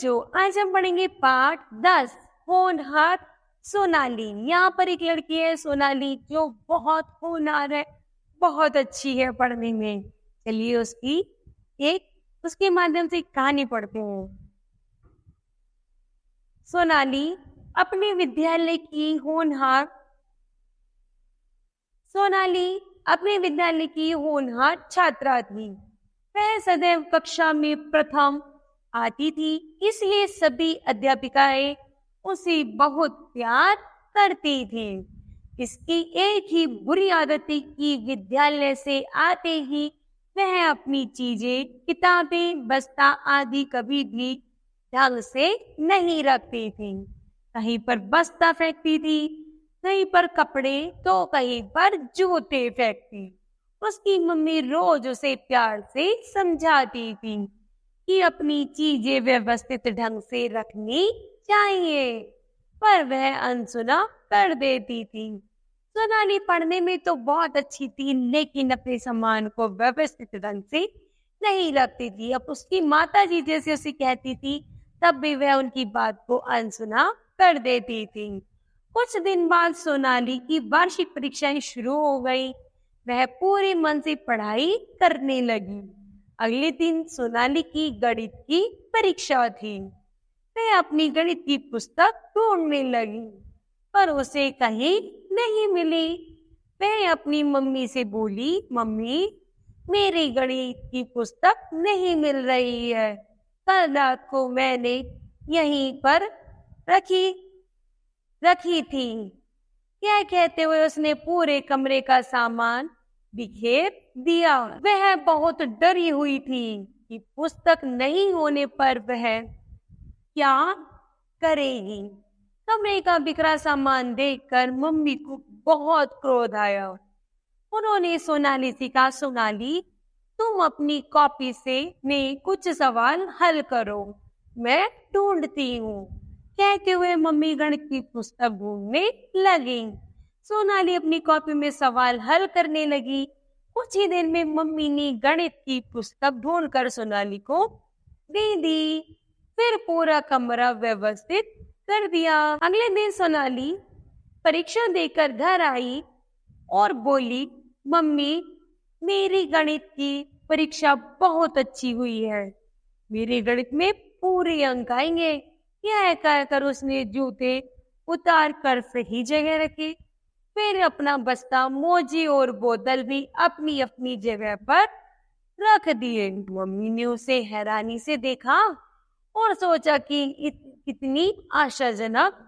बच्चों, आज हम पढ़ेंगे पाठ 10 होनहार सोनाली। यहाँ पर एक लड़की है सोनाली जो बहुत होनहार है, बहुत अच्छी है पढ़ने में। चलिए उसके माध्यम से एक कहानी पढ़ते हैं। सोनाली अपने विद्यालय की होनहार छात्रा थी। वह सदैव कक्षा में प्रथम आती थी, इसलिए सभी अध्यापिकाएं उसे बहुत प्यार करती थी। इसकी एक ही बुरी आदत थी कि विद्यालय से आते ही वह अपनी चीजें, किताबें, बस्ता आदि कभी भी ढंग से नहीं रखती थी। कहीं पर बस्ता फेंकती थी, कहीं पर कपड़े तो कहीं पर जूते फेंकती। उसकी मम्मी रोज उसे प्यार से समझाती थी कि अपनी चीजें व्यवस्थित ढंग से रखनी चाहिए, पर वह अनसुना कर देती थी। सोनाली पढ़ने में तो बहुत अच्छी थी, लेकिन अपने सामान को व्यवस्थित ढंग से नहीं रखती थी। अब उसकी माता जी जैसे उसे कहती थी, तब भी वह उनकी बात को अनसुना कर देती थी। कुछ दिन बाद सोनाली की वार्षिक परीक्षाएं शुरू हो गई। वह पूरे मन से पढ़ाई करने लगी। अगले दिन सोनाली की गणित की परीक्षा थी। वह अपनी गणित की पुस्तक ढूंढने लगी, पर उसे कहीं नहीं मिली। वह अपनी मम्मी से बोली, मम्मी, मेरी गणित की पुस्तक नहीं मिल रही है। कल रात को मैंने यहीं पर रखी थी। यह कहते हुए उसने पूरे कमरे का सामान बिखेर दिया। वह बहुत डरी हुई थी कि पुस्तक नहीं होने पर वह क्या करेगी। कमरे का बिखरा सामान देखकर मम्मी को बहुत क्रोध आया। उन्होंने सोनाली से कहा, सोनाली, तुम अपनी कॉपी में कुछ सवाल हल करो, मैं ढूंढती हूँ। कहते हुए मम्मी गणित की पुस्तक ढूंढने लगी। सोनाली अपनी कॉपी में सवाल हल करने लगी। कुछ ही देर में मम्मी ने गणित की पुस्तक ढूंढकर सोनाली को दे दी, फिर पूरा कमरा व्यवस्थित कर दिया। अगले दिन सोनाली परीक्षा देकर घर आई और बोली, मम्मी, मेरी गणित की परीक्षा बहुत अच्छी हुई है, मेरे गणित में पूरे अंक आएंगे। यह कहकर उसने जूते उतार कर सही जगह रखे, फिर अपना बस्ता, मोजी और बोतल भी अपनी अपनी जगह पर रख दिए। मम्मी ने उसे हैरानी से देखा और सोचा कि कितनी आशाजनक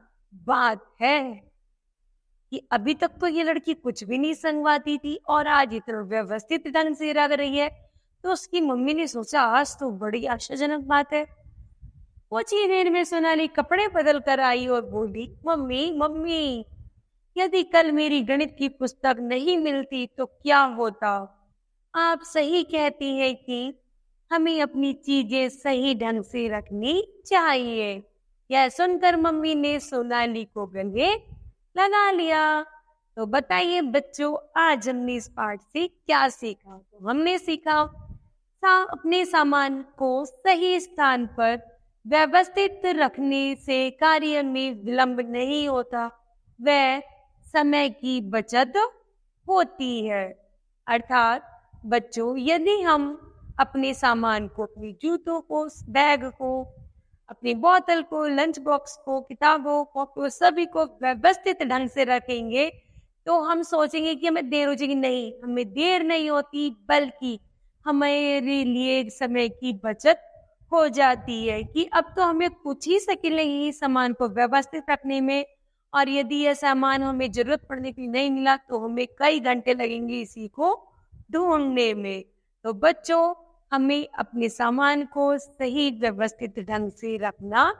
बात है कि अभी तक तो ये लड़की कुछ भी नहीं संगवाती थी और आज इतना व्यवस्थित ढंग से रख रही है। तो उसकी मम्मी ने सोचा, आज तो बड़ी आशाजनक बात है। कुछ ही देर में सोनाली कपड़े बदल कर आई और बोली, मम्मी, मम्मी, यदि कल मेरी गणित की पुस्तक नहीं मिलती तो क्या होता? आप सही कहती हैं कि हमें अपनी चीजें सही ढंग से रखनी चाहिए। यह सुनकर मम्मी ने सोनाली को गले लगा लिया। तो बताइए बच्चों, आज हमने इस पाठ से क्या सीखा? तो हमने सीखा अपने सामान को सही स्थान पर व्यवस्थित रखने से कार्य में विलंब नहीं होता, वह समय की बचत होती है। अर्थात बच्चों, यदि हम अपने सामान को, अपने जूतों को, बैग को, अपनी बोतल को, लंच बॉक्स को, किताबों, कॉपी, सभी को व्यवस्थित ढंग से रखेंगे तो हम सोचेंगे कि हमें देर हो जाएगी। नहीं, हमें देर नहीं होती, बल्कि हमारे लिए समय की बचत हो जाती है कि अब तो हमें कुछ ही सेकंड ही सामान को व्यवस्थित रखने में, और यदि यह सामान हमें जरूरत पड़ने की नहीं मिला तो हमें कई घंटे लगेंगे इसी को ढूंढने में। तो बच्चों, हमें अपने सामान को सही व्यवस्थित ढंग से रखना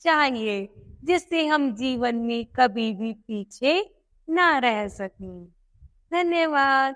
चाहिए, जिससे हम जीवन में कभी भी पीछे ना रह सकें। धन्यवाद।